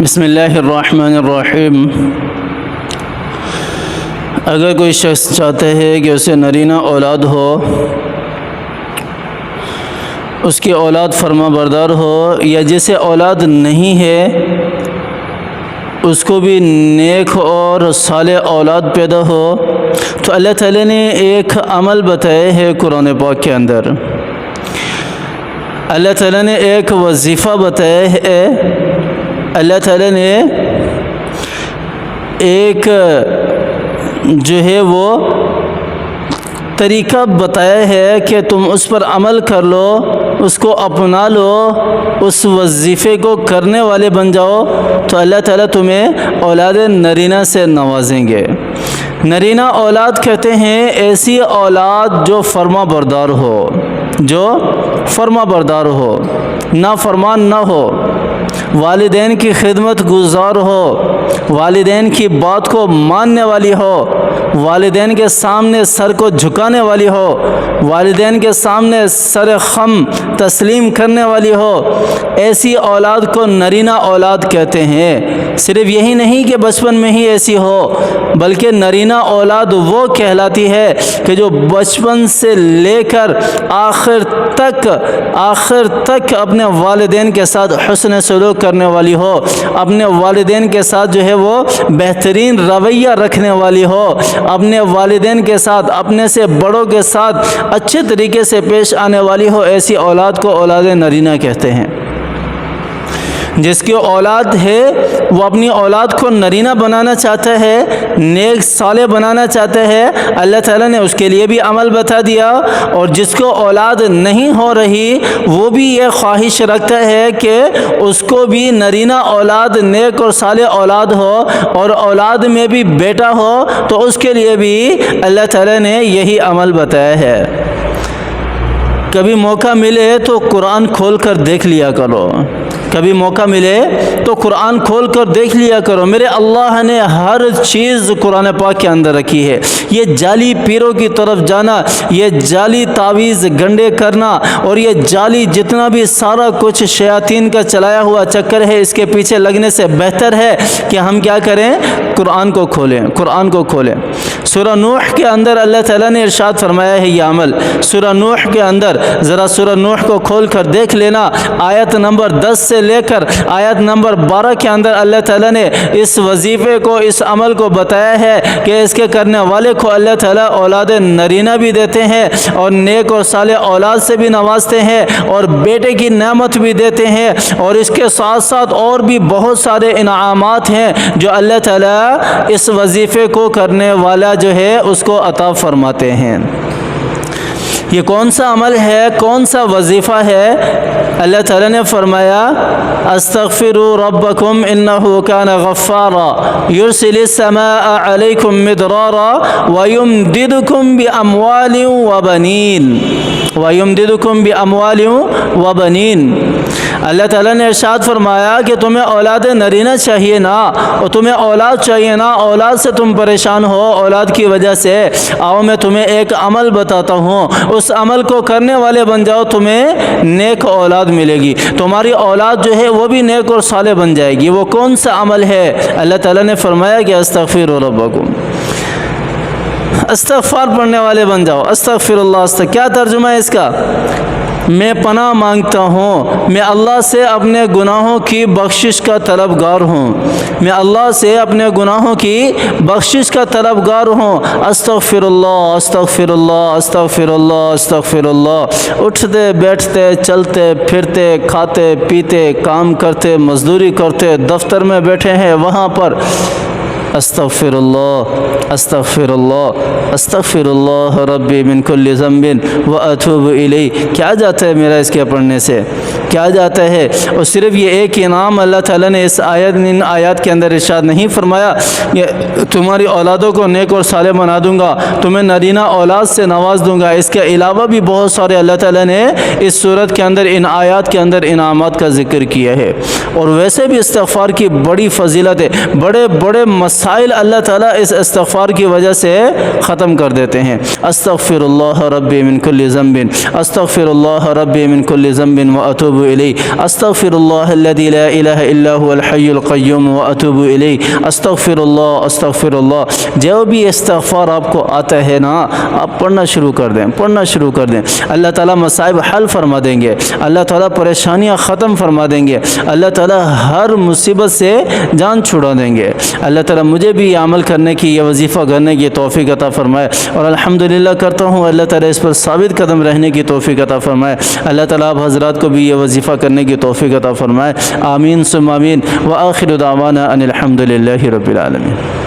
بسم اللہ الرحمن الرحیم۔ اگر کوئی شخص چاہتا ہے کہ اسے نرینہ اولاد ہو، اس کی اولاد فرما بردار ہو، یا جسے اولاد نہیں ہے اس کو بھی نیک اور صالح اولاد پیدا ہو، تو اللہ تعالیٰ نے ایک عمل بتایا ہے قرآن پاک کے اندر۔ اللہ تعالیٰ نے ایک وظیفہ بتایا ہے، اللہ تعالیٰ نے ایک جو ہے وہ طریقہ بتایا ہے کہ تم اس پر عمل کر لو، اس کو اپنا لو، اس وظیفے کو کرنے والے بن جاؤ، تو اللہ تعالیٰ تمہیں اولاد نرینہ سے نوازیں گے۔ نرینہ اولاد کہتے ہیں ایسی اولاد جو فرما بردار ہو، جو فرما بردار ہو، نافرمان نہ ہو، والدین کی خدمت گزار ہو، والدین کی بات کو ماننے والی ہو، والدین کے سامنے سر کو جھکانے والی ہو، والدین کے سامنے سر خم تسلیم کرنے والی ہو، ایسی اولاد کو نرینہ اولاد کہتے ہیں۔ صرف یہی نہیں کہ بچپن میں ہی ایسی ہو، بلکہ نرینہ اولاد وہ کہلاتی ہے کہ جو بچپن سے لے کر آخر تک اپنے والدین کے ساتھ حسن سلوک کرنے والی ہو، اپنے والدین کے ساتھ جو ہے وہ بہترین رویہ رکھنے والی ہو، اپنے والدین کے ساتھ، اپنے سے بڑوں کے ساتھ اچھے طریقے سے پیش آنے والی ہو، ایسی اولاد کو اولاد نرینہ کہتے ہیں۔ جس کی اولاد ہے وہ اپنی اولاد کو نرینہ بنانا چاہتا ہے، نیک صالح بنانا چاہتا ہے، اللہ تعالیٰ نے اس کے لیے بھی عمل بتا دیا، اور جس کو اولاد نہیں ہو رہی وہ بھی یہ خواہش رکھتا ہے کہ اس کو بھی نرینہ اولاد، نیک اور صالح اولاد ہو، اور اولاد میں بھی بیٹا ہو، تو اس کے لیے بھی اللہ تعالیٰ نے یہی عمل بتایا ہے۔ کبھی موقع ملے تو قرآن کھول کر دیکھ لیا کرو، کبھی موقع ملے تو قرآن کھول کر دیکھ لیا کرو۔ میرے اللہ نے ہر چیز قرآن پاک کے اندر رکھی ہے۔ یہ جعلی پیروں کی طرف جانا، یہ جعلی تعویذ گنڈے کرنا، اور یہ جعلی جتنا بھی سارا کچھ شیاطین کا چلایا ہوا چکر ہے، اس کے پیچھے لگنے سے بہتر ہے کہ ہم کیا کریں؟ قرآن کو کھولیں، قرآن کو کھولیں۔ سورہ نوح کے اندر اللہ تعالیٰ نے ارشاد فرمایا ہے یہ عمل۔ سورہ نوح کے اندر ذرا سورہ نوح کو کھول کر دیکھ لینا، آیت نمبر 10 سے لے کر آیت نمبر 12 کے اندر اللہ تعالیٰ نے اس وظیفے کو، اس عمل کو بتایا ہے کہ اس کے کرنے والے کو اللہ تعالیٰ اولاد نرینہ بھی دیتے ہیں، اور نیک اور صالح اولاد سے بھی نوازتے ہیں، اور بیٹے کی نعمت بھی دیتے ہیں، اور اس کے ساتھ ساتھ اور بھی بہت سارے انعامات ہیں جو اللہ تعالیٰ اس وظیفے کو کرنے والا جو ہے اس کو عطا فرماتے ہیں۔ یہ کون سا عمل ہے، کون سا وظیفہ ہے؟ اللہ تعالیٰ نے فرمایا استغفروا ربکم انہ کان غفارا یرسل السماء علیکم مدرارا ویمددکم باموال وبنین۔ اللہ تعالیٰ نے ارشاد فرمایا کہ تمہیں اولاد نرینہ چاہیے نا، اور تمہیں اولاد چاہیے نا، اولاد سے تم پریشان ہو اولاد کی وجہ سے، آؤ میں تمہیں ایک عمل بتاتا ہوں، اس عمل کو کرنے والے بن جاؤ، تمہیں نیک اولاد ملے گی، تمہاری اولاد جو ہے وہ بھی نیک اور صالح بن جائے گی۔ وہ کون سا عمل ہے؟ اللہ تعالیٰ نے فرمایا کہ استغفروا ربکم، استغفار پڑھنے والے بن جاؤ۔ استغفر اللہ، کیا ترجمہ ہے اس کا؟ میں پناہ مانگتا ہوں، میں اللہ سے اپنے گناہوں کی بخشش کا طلبگار ہوں، میں اللہ سے اپنے گناہوں کی بخشش کا طلبگار ہوں۔ استغفر اللہ، استغفر اللہ، استغفر اللہ، استغفر اللہ۔ اٹھتے بیٹھتے، چلتے پھرتے، کھاتے پیتے، کام کرتے، مزدوری کرتے، دفتر میں بیٹھے ہیں وہاں پر استغفر اللہ، استغفر اللہ، استغفر اللہ ربی من کل ذنب واتوب الیہ۔ کیا جاتا ہے میرا اس کے پڑھنے سے؟ کیا جاتا ہے؟ اور صرف یہ ایک انعام اللہ تعالیٰ نے ان آیات کے اندر ارشاد نہیں فرمایا کہ تمہاری اولادوں کو نیک اور صالح بنا دوں گا، تمہیں نرینہ اولاد سے نواز دوں گا۔ اس کے علاوہ بھی بہت سارے اللہ تعالیٰ نے اس صورت کے اندر، ان آیات کے اندر انعامات کا ذکر کیا ہے۔ اور ویسے بھی استغفار کی بڑی فضیلت ہے، بڑے بڑے مسائل اللہ تعالیٰ اس استغفار کی وجہ سے ختم کر دیتے ہیں۔ استغفر اللہ ربی من کل ذنب، استغفر اللہ ربی من کل ذنب واتوب الیہ، استغفر اللہ الذی لا الہ الا هو الحی القیوم واتوب الیہ، استغفر اللہ استغفر اللہ۔ جو بھی استغفار آپ کو آتا ہے نا، آپ پڑھنا شروع کر دیں، پڑھنا شروع کر دیں، اللہ تعالیٰ مصائب حل فرما دیں گے، اللہ تعالیٰ پریشانیاں ختم فرما دیں گے، اللہ تعالیٰ ہر مصیبت سے جان چھڑا دیں گے۔ اللہ تعالیٰ مجھے بھی یہ عمل کرنے کی، یہ وظیفہ کرنے کی توفیق عطا فرمائے، اور الحمدللہ کرتا ہوں اللہ تعالیٰ اس پر ثابت قدم رہنے کی توفیق عطا فرمائے۔ اللہ تعالیٰ آپ حضرات کو بھی یہ وظیفہ کرنے کی توفیق عطا فرمائے۔ آمین ثم آمین، وآخر دعوانا ان الحمدللہ رب العالمین۔